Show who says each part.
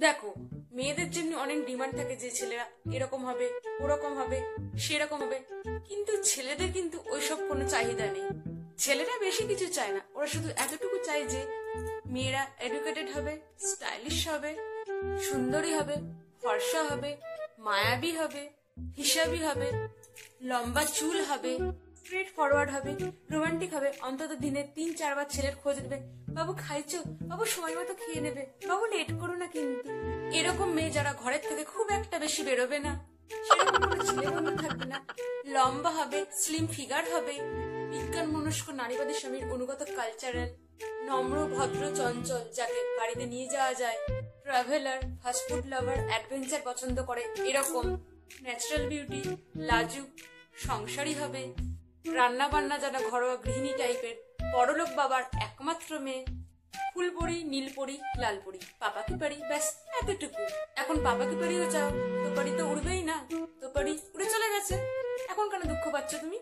Speaker 1: দেখো, মেয়েদের জন্য অনেক ডিমান্ড থাকে যে ছেলেরা এরকম হবে, ওরকম হবে, সেরকম হবে, কিন্তু ছেলেদের কিন্তু ওইসব কোনো চাহিদা নেই। ছেলেরা বেশি কিছু চায় না, ওরা শুধু এতটুকু চায় যে মেয়েরা এডুকেটেড হবে, স্টাইলিশ হবে, সুন্দরী হবে, ফর্সা হবে, মায়াবী হবে, হিসাবি হবে, লম্বা চুল হবে, স্ট্রেট ফরওয়ার্ড হবে, রোমান্টিক হবে, অন্তত দিনে 3-4 বার ছেলের খোঁজ নেবে। বাবু খাইছো? বাবু সময় মতো খেয়ে নেবে, বাবু লেট করো না কিন্তু। এরকম মেয়ে যারা ঘরের থেকে খুব একটা বেশি বেরোবে না, সেরকম কোনো ছেলে বন্ধু থাকবে না। লম্বা হবে, স্লিম ফিগার হবে, বিজ্ঞান মনস্ক নারীবাদী স্বামীর অনুগত, কালচারাল, নম্র ভদ্র চঞ্চল, যাকে বাড়িতে নিয়ে যাওয়া যায়, ট্রাভেলার, ফাস্টফুড লাভার, অ্যাডভেঞ্চার পছন্দ করে এরকম, ন্যাচারাল বিউটি, লাজুক, সংসারী হবে, রান্না বান্না জানা ঘরোয়া গৃহিণী টাইপের, বড়লোক বাবার একমাত্র মেয়ে, ফুলপরি, নীলপরি, লালপরি, পাপাকি পারি, ব্যাস এতটুকু। এখন পাপাকি পারিও চাও, তো পারি তো উড়বেই না, তো পারি উড়ে চলে গেছে। এখন কেন দুঃখ পাচ্ছ তুমি?